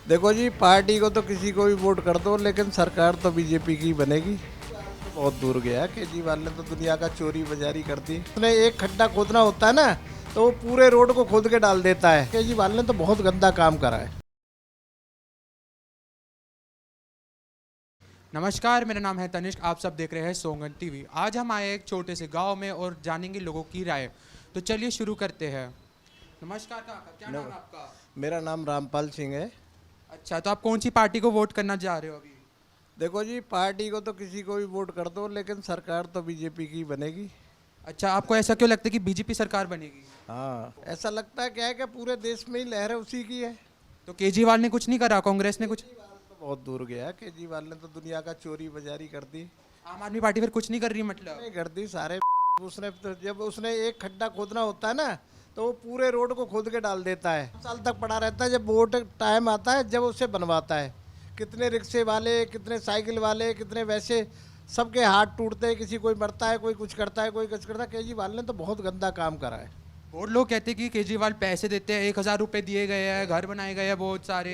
देखो जी, पार्टी को तो किसी को भी वोट कर दो, लेकिन सरकार तो बीजेपी की बनेगी। बहुत दूर गया केजरीवाल ने, तो दुनिया का चोरी बाजारी कर दी उसने। एक खड्डा खोदना होता है ना, तो वो पूरे रोड को खोद के डाल देता है। केजरीवाल ने तो बहुत गंदा काम करा है। नमस्कार, मेरा नाम है तनिष्क। आप सब देख रहे हैं सोंगन टीवी। आज हम आए एक छोटे से गांव में और जानेंगे लोगों की राय। तो चलिए शुरू करते हैं। नमस्कार काका, क्या नाम न, है आपका? मेरा नाम रामपाल सिंह है। अच्छा, तो आप कौन सी पार्टी को वोट करना जा रहे हो अभी? देखो जी, पार्टी को तो किसी को भी वोट कर दो, लेकिन सरकार तो बीजेपी की बनेगी। अच्छा, आपको ऐसा क्यों लगता है कि बीजेपी सरकार बनेगी? हाँ, ऐसा लगता है क्या है कि पूरे देश में ही लहर है उसी की है। तो केजरीवाल ने कुछ नहीं करा, कांग्रेस ने कुछ? केजरीवाल तो बहुत दूर गया। केजरीवाल ने तो दुनिया का चोरी बाजारी कर दी। आम आदमी पार्टी फिर कुछ नहीं कर रही मतलब? नहीं कर दी सारे। उसने तो जब उसने एक खड्डा खोदना होता है ना, तो वो पूरे रोड को खोद के डाल देता है। साल तक पड़ा रहता है, जब वोट टाइम आता है जब उसे बनवाता है। कितने रिक्शे वाले, कितने साइकिल वाले, कितने वैसे, सबके हाथ टूटते हैं। किसी कोई मरता है, कोई कुछ करता है, कोई कुछ करता है। केजरीवाल ने तो बहुत गंदा काम करा है। और लोग कहते हैं कि केजरीवाल पैसे देते हैं, 1,000 रुपये दिए गए हैं, घर बनाए गए हैं बहुत सारे।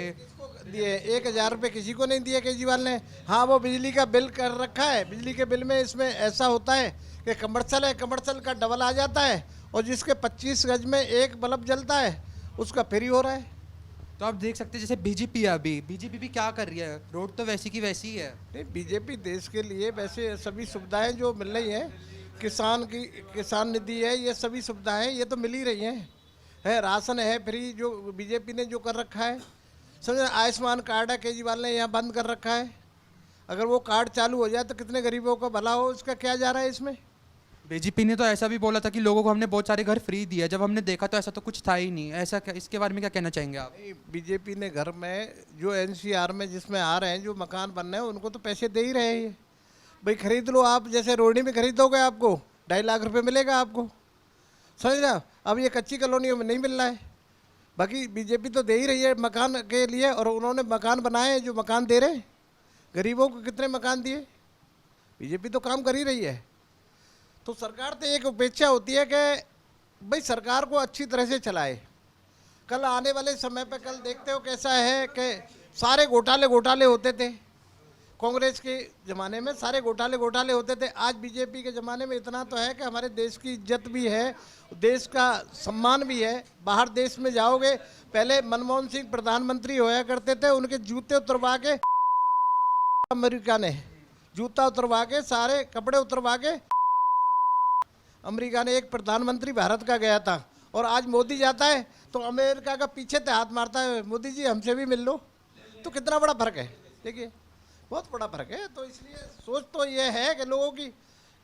दिए 1,000 रुपये किसी को नहीं दिए केजरीवाल ने। हाँ, वो बिजली का बिल कर रखा है। बिजली के बिल में इसमें ऐसा होता है कि कमर्शियल है, कमर्शियल का डबल आ जाता है, और जिसके 25 गज में एक बल्ब जलता है उसका फ्री हो रहा है। तो आप देख सकते हैं जैसे बीजेपी है, अभी बीजेपी भी क्या कर रही है, रोड तो वैसी की वैसी ही है। नहीं, बीजेपी देश के लिए वैसे सभी सुविधाएं जो मिल रही हैं, किसान की किसान निधि है, ये सभी सुविधाएं ये तो मिल ही रही हैं। है राशन है फ्री, जो बीजेपी ने जो कर रखा है। समझे, आयुष्मान कार्ड है, केजरीवाल ने यहाँ बंद कर रखा है। अगर वो कार्ड चालू हो जाए तो कितने गरीबों का भला हो। इसका क्या जा रहा है इसमें? बीजेपी ने तो ऐसा भी बोला था कि लोगों को हमने बहुत सारे घर फ्री दिया, जब हमने देखा तो ऐसा तो कुछ था ही नहीं। ऐसा क्या, इसके बारे में क्या कहना चाहेंगे आप? नहीं, बीजेपी ने घर में जो एनसीआर में जिसमें आ रहे हैं, जो मकान बन रहे हैं, उनको तो पैसे दे ही रहे हैं। भाई खरीद लो आप, जैसे रोहिणी में खरीदोगे आपको 2.5 लाख रुपए मिलेगा आपको। समझ रहे हो? अब ये कच्ची कॉलोनियों में नहीं मिल रहा है। बाकी बीजेपी तो दे ही रही है मकान के लिए, और उन्होंने मकान बनाए हैं, जो मकान दे रहे हैं गरीबों को। कितने मकान दिए? बीजेपी तो काम कर ही रही है। तो सरकार तो एक अपेक्षा होती है कि भाई सरकार को अच्छी तरह से चलाए। कल आने वाले समय पे कल देखते हो कैसा है कि सारे घोटाले घोटाले होते थे। कांग्रेस के ज़माने में सारे घोटाले घोटाले होते थे। आज बीजेपी के ज़माने में इतना तो है कि हमारे देश की इज्जत भी है, देश का सम्मान भी है। बाहर देश में जाओगे, पहले मनमोहन सिंह प्रधानमंत्री होया करते थे, उनके जूते उतरवा के अमेरिका ने, जूता उतरवा के, सारे कपड़े उतरवा के अमेरिका ने एक प्रधानमंत्री भारत का गया था। और आज मोदी जाता है तो अमेरिका का पीछे से हाथ मारता है, मोदी जी हमसे भी मिल लो। तो कितना बड़ा फर्क है, देखिए, बहुत बड़ा फर्क है। तो इसलिए सोच तो ये है कि लोगों की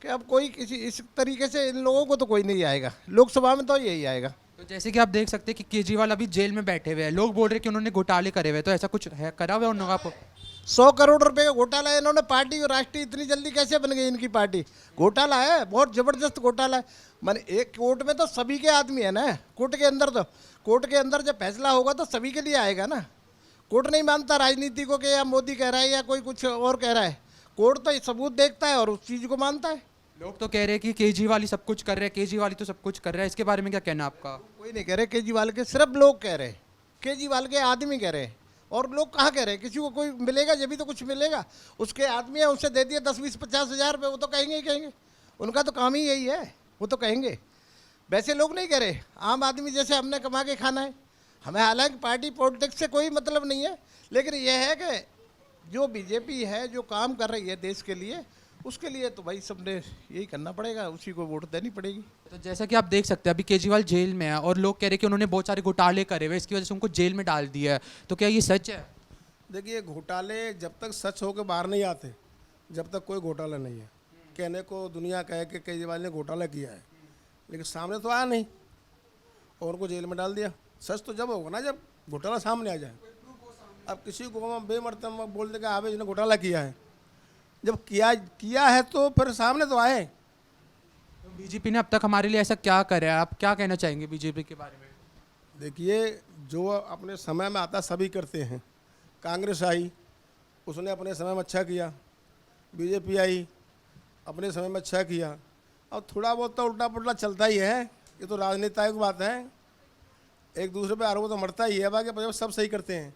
कि अब कोई किसी इस तरीके से इन लोगों को तो कोई नहीं आएगा लोकसभा में, तो यही आएगा। तो जैसे कि आप देख सकते हैं कि केजरीवाल अभी जेल में बैठे हुए हैं, लोग बोल रहे हैं कि उन्होंने घोटाले करे हुए हैं। तो ऐसा कुछ है, करा हुआ है उन लोगों को? 100 करोड़ रुपए का घोटाला है। इन्होंने पार्टी राष्ट्रीय इतनी जल्दी कैसे बन गई इनकी पार्टी? घोटाला है, बहुत जबरदस्त घोटाला है। माने एक कोर्ट में तो सभी के आदमी है ना, कोर्ट के अंदर तो, कोर्ट के अंदर जब फैसला होगा तो सभी के लिए आएगा ना। कोर्ट नहीं मानता राजनीति को कि या मोदी कह रहा है या कोई कुछ और कह रहा है। कोर्ट तो सबूत देखता है और उस चीज़ को मानता है। लोग तो कह रहे हैं कि केजरीवाल ही सब कुछ कर रहे हैं, केजरीवाल ही तो सब कुछ कर रहा है। इसके बारे में क्या कहना है आपका? कोई नहीं कह रहे केजरीवाल के, सिर्फ लोग कह रहे हैं, केजरीवाल के आदमी कह रहे हैं। और लोग कहाँ कह रहे हैं? किसी को कोई मिलेगा जब भी तो कुछ मिलेगा। उसके आदमी है, उससे दे दिए 10, 20, 50 हज़ार रुपये, वो तो कहेंगे ही कहेंगे। उनका तो काम ही यही है, वो तो कहेंगे। वैसे लोग नहीं कह रहे, आम आदमी जैसे हमने कमा के खाना है। हमें हालांकि पार्टी पॉलिटिक्स से कोई मतलब नहीं है, लेकिन यह है कि जो बीजेपी है जो काम कर रही है देश के लिए, उसके लिए तो भाई सबने यही करना पड़ेगा, उसी को वोट देनी पड़ेगी। तो जैसा कि आप देख सकते हैं अभी केजरीवाल जेल में है और लोग कह रहे हैं कि उन्होंने बहुत सारे घोटाले करे हुए, इसकी वजह से उनको जेल में डाल दिया है। तो क्या ये सच है? देखिए, घोटाले जब तक सच होकर बाहर नहीं आते, जब तक कोई घोटाला नहीं है। कहने को दुनिया कहे कि केजरीवाल ने घोटाला किया है, लेकिन सामने तो आया नहीं और उनको जेल में डाल दिया। सच तो जब होगा ना जब घोटाला सामने आ जाए। अब किसी को बेमतलब बोल देगा हाँ भाई इसने घोटाला किया है, जब किया है तो फिर सामने तो आए। तो बीजेपी ने अब तक हमारे लिए ऐसा क्या करा है? आप क्या कहना चाहेंगे बीजेपी के बारे में? देखिए, जो अपने समय में आता सभी करते हैं। कांग्रेस आई, उसने अपने समय में अच्छा किया। बीजेपी आई, अपने समय में अच्छा किया। अब थोड़ा बहुत तो उल्टा पुल्टा चलता ही है, ये तो राजनीति की बात है। एक दूसरे पे आरोप तो मरता ही है, बाकी सब सही करते हैं।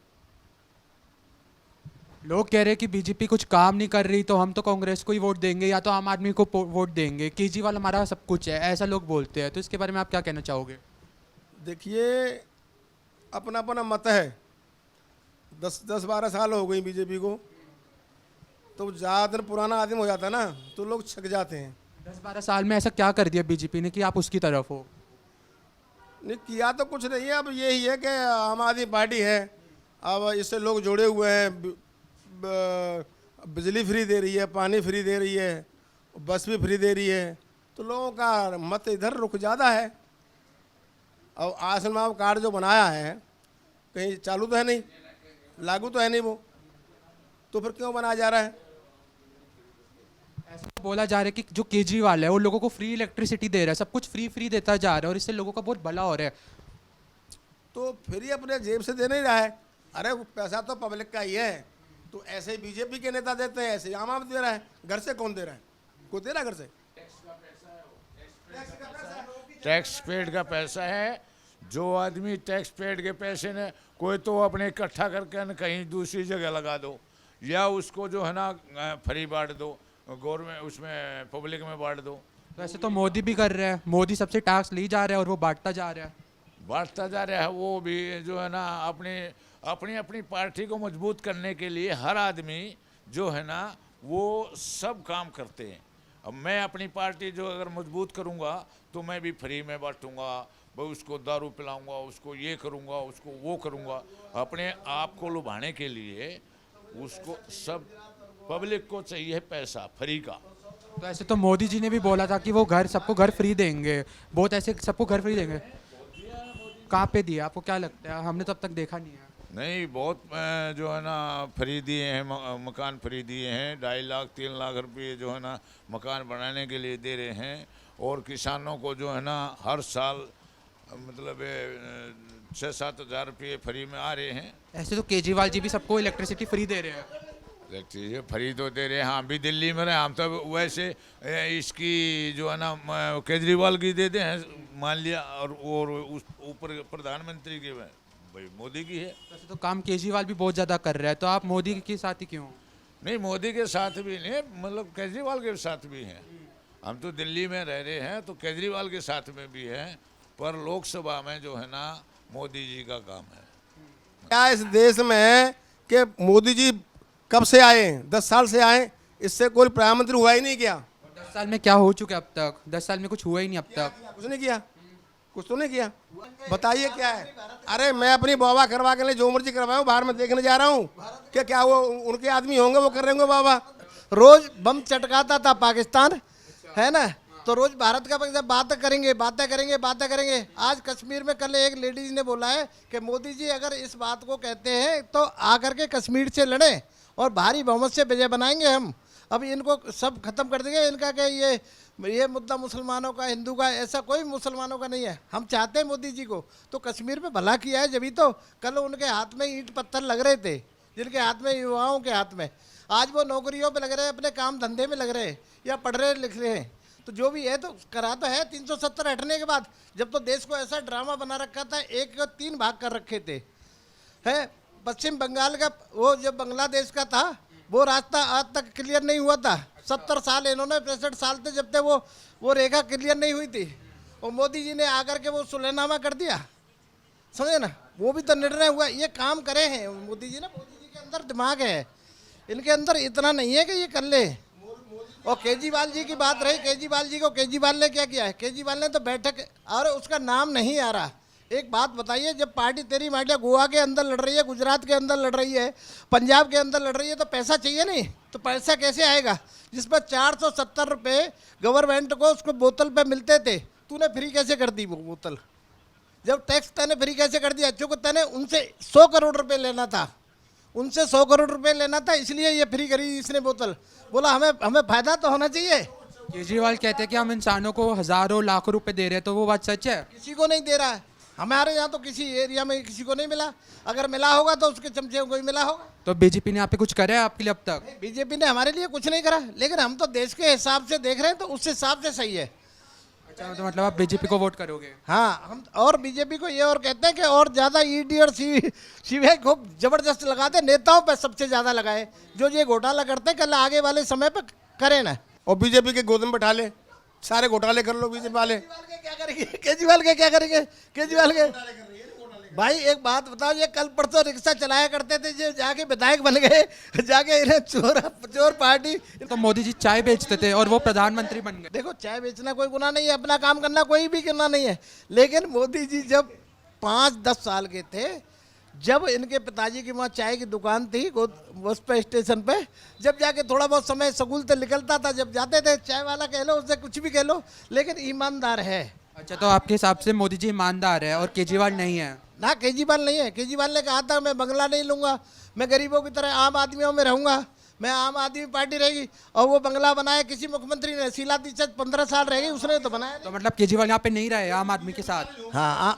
लोग कह रहे हैं कि बीजेपी कुछ काम नहीं कर रही तो हम तो कांग्रेस को ही वोट देंगे या तो आम आदमी को वोट देंगे, केजरीवाल हमारा सब कुछ है, ऐसा लोग बोलते हैं। तो इसके बारे में आप क्या कहना चाहोगे? देखिए, अपना अपना मत है। 10-12 साल हो गई बीजेपी को, तो ज़्यादातर पुराना आदमी हो जाता है ना, तो लोग छक जाते हैं। 10-12 साल में ऐसा क्या कर दिया बीजेपी ने कि आप उसकी तरफ हो? नहीं किया तो कुछ नहीं है, अब यही है कि आम आदमी पार्टी है, अब इससे लोग जुड़े हुए हैं। बिजली फ्री दे रही है, पानी फ्री दे रही है, बस भी फ्री दे रही है, तो लोगों का मत इधर रुख ज़्यादा है। और आयुष्मान कार्ड जो बनाया है, कहीं चालू तो है नहीं, लागू तो है नहीं वो, तो फिर क्यों बनाया जा रहा है? ऐसा बोला जा रहा है कि जो केजरीवाल है वो लोगों को फ्री इलेक्ट्रिसिटी दे रहा है, सब कुछ फ्री फ्री देता जा रहा है और इससे लोगों का बहुत भला हो रहा है। तो फिर ही अपने जेब से दे नहीं रहा है। अरे वो पैसा तो पब्लिक का ही है, तो ऐसे ही बीजेपी के नेता देते हैं, ऐसे ही आम आदमी दे रहा है। घर से कौन दे रहा है? कोई दे रहा है घर से? टैक्स पेड का पैसा है। जो आदमी टैक्स पेड के पैसे ने, कोई तो अपने इकट्ठा करके न कहीं दूसरी जगह लगा दो, या उसको जो है ना फ्री बांट दो, गवर्नमेंट उसमें पब्लिक में बांट दो। तो ऐसे तो मोदी भी कर रहा है, मोदी सबसे टैक्स ली जा रहा है और वो बांटता जा रहा है। बांटता जा रहा है। वो भी जो है ना अपनी अपनी अपनी पार्टी को मजबूत करने के लिए हर आदमी जो है ना वो सब काम करते हैं। अब मैं अपनी पार्टी जो अगर मजबूत करूँगा तो मैं भी फ्री में बांटूंगा, भाई उसको दारू पिलाऊंगा, उसको ये करूँगा, उसको वो करूँगा, अपने आप को लुभाने के लिए। उसको सब पब्लिक को चाहिए पैसा फ्री का। तो ऐसे तो मोदी जी ने भी बोला था कि वो घर सबको घर फ्री देंगे, बहुत ऐसे सबको घर फ्री देंगे। कहाँ पे दिया, आपको क्या लगता है? हमने तो अब तक देखा नहीं है। नहीं, बहुत जो है ना फ्री दिए हैं, मकान फ्री दिए हैं। 2.5 लाख 3 लाख रुपये जो है ना मकान बनाने के लिए दे रहे हैं। और किसानों को जो है ना हर साल मतलब 6-7 हज़ार रुपये फ्री में आ रहे हैं। ऐसे तो केजरीवाल जी भी सबको इलेक्ट्रिसिटी फ्री दे रहे हैं। इलेक्ट्रिसिटी फ्री तो दे रहे हैं। हम भी दिल्ली में रहे, हम तो वैसे इसकी जो है ना केजरीवाल की दे दें मान लिया, और उस ऊपर प्रधानमंत्री की भाई मोदी की है। वैसे तो काम केजरीवाल भी बहुत ज़्यादा कर रहा है, तो आप मोदी के साथ ही क्यों? नहीं, मोदी के साथ भी नहीं, मतलब केजरीवाल के साथ भी हैं। हम तो दिल्ली में रह रहे हैं तो केजरीवाल के साथ में भी हैं, पर लोकसभा में जो है ना मोदी जी का काम है। क्या इस देश में कि मोदी जी कब से आए? 10 साल से आए, इससे कोई प्रधानमंत्री हुआ ही नहीं। क्या 10 साल में क्या हो चुका है अब तक? 10 साल में कुछ हुआ ही नहीं अब तक। कुछ नहीं किया, कुछ तो नहीं किया। बताइए क्या है? अरे मैं अपनी बाबा करवा के लिए जो मर्जी करवाऊँ, बाहर में देखने जा रहा हूँ कि क्या वो उनके आदमी होंगे वो कर रहे होंगे। बाबा रोज बम चटकाता था पाकिस्तान, है ना, तो रोज भारत का जब बातें करेंगे बातें करेंगे बातें करेंगे। आज कश्मीर में कल एक लेडीज ने बोला है कि मोदी जी अगर इस बात को कहते हैं तो आकर के कश्मीर से लड़ें और भारी बहुमत से विजय बनाएंगे हम। अब इनको सब खत्म कर देंगे। इनका कि ये मुद्दा मुसलमानों का, हिंदू का, ऐसा कोई मुसलमानों का नहीं है। हम चाहते हैं मोदी जी को, तो कश्मीर में भला किया है जभी तो। कल उनके हाथ में ईंट पत्थर लग रहे थे, जिनके हाथ में, युवाओं के हाथ में, आज वो नौकरियों पे लग रहे हैं, अपने काम धंधे में लग रहे हैं या पढ़ रहे लिख रहे हैं। तो जो भी है तो करा तो है 370 हटने के बाद। जब तो देश को ऐसा ड्रामा बना रखा था, एक को 3 भाग कर रखे थे, है। पश्चिम बंगाल का वो जो बांग्लादेश का था वो रास्ता आज तक क्लियर नहीं हुआ था। 70 साल इन्होंने, 65 साल थे जब तक वो रेखा क्लियर नहीं हुई थी, और मोदी जी ने आकर के वो सुलहनामा कर दिया, समझे ना। वो भी तो निर्णय हुआ, ये काम करे हैं मोदी जी ना। मोदी जी के अंदर दिमाग है, इनके अंदर इतना नहीं है कि ये कर ले। और केजरीवाल जी की बात रही, केजरीवाल जी को, केजरीवाल ने क्या किया है? केजरीवाल ने तो बैठक, और उसका नाम नहीं आ रहा। एक बात बताइए, जब पार्टी तेरी माटिया गोवा के अंदर लड़ रही है, गुजरात के अंदर लड़ रही है, पंजाब के अंदर लड़ रही है, तो पैसा चाहिए नहीं? तो पैसा कैसे आएगा? जिस पर 470 रुपये गवर्नमेंट को उसको बोतल पे मिलते थे, तूने फ्री कैसे कर दी वो बोतल? जब टैक्स तैने फ्री कैसे कर दिया? चूँकि तैने उनसे 100 करोड़ रुपये लेना था, उनसे 100 करोड़ रुपये लेना था, इसलिए ये फ्री करी इसने बोतल। बोला हमें फ़ायदा तो होना चाहिए। केजरीवाल कहते हैं कि हम इंसानों को हज़ारों लाखों रुपए दे रहे हैं, तो वो बात सच है? किसी को नहीं दे रहा है। हमारे यहाँ तो किसी एरिया में किसी को नहीं मिला। अगर मिला होगा तो उसके चमचे को ही मिला होगा। तो बीजेपी ने यहाँ पे कुछ करा है आपके लिए अब तक? बीजेपी ने हमारे लिए कुछ नहीं करा, लेकिन हम तो देश के हिसाब से देख रहे हैं, तो उस हिसाब से सही है। अच्छा, तो मतलब आप बीजेपी को वोट करोगे? हाँ, हम और बीजेपी को ये और कहते हैं कि और ज़्यादा ईडी और सीबीआई खूब जबरदस्त लगाते, नेताओं पर सबसे ज़्यादा लगाए, जो ये घोटाला करते हैं कल आगे वाले समय पर करें ना। और बीजेपी के गोद में बैठा ले, सारे घोटाले कर लो बीजेपी वाले। क्या करेंगे केजरीवाल के, क्या करेंगे केजरीवाल के? भाई एक बात बताओ, ये कल परसों रिक्शा चलाया करते थे, जो जाके विधायक बन गए, जाके इन्हें चोर पार्टी। तो मोदी जी चाय बेचते थे और वो प्रधानमंत्री बन गए। देखो, चाय बेचना कोई गुनाह नहीं है, अपना काम करना कोई भी गुनाह नहीं है, लेकिन मोदी जी जब 5-10 साल के थे, जब इनके पिताजी की वहाँ चाय की दुकान थी उस पे स्टेशन पे, जब जाके थोड़ा बहुत समय स्कूल से निकलता था, जब जाते थे, चाय वाला कह लो, उससे कुछ भी कह लो, लेकिन ईमानदार है। अच्छा, तो आपके हिसाब से मोदी जी ईमानदार है और केजरीवाल नहीं है? ना, केजरीवाल नहीं है। केजरीवाल ने कहा था मैं बंगला नहीं लूंगा, मैं गरीबों की तरह आम आदमियों में रहूंगा, मैं आम आदमी पार्टी रहेगी, और वो बंगला बनाया किसी मुख्यमंत्री ने। शीला दीक्षित 15 साल रहेगी, उसने तो बनाया। तो मतलब केजरीवाल यहाँ पे नहीं रहे आम आदमी के साथ? हाँ,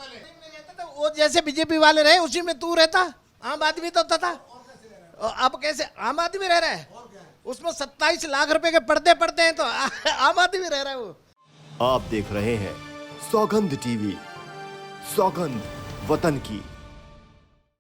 वो जैसे बीजेपी वाले रहे उसी में तू रहता, आम आदमी तो था। अब कैसे आम आदमी रह रहा है? उसमें 27 लाख रुपए के पर्दे पड़ते हैं, तो आम आदमी रह रहा है वो। आप देख रहे हैं सौगंध टीवी, सौगंध वतन की।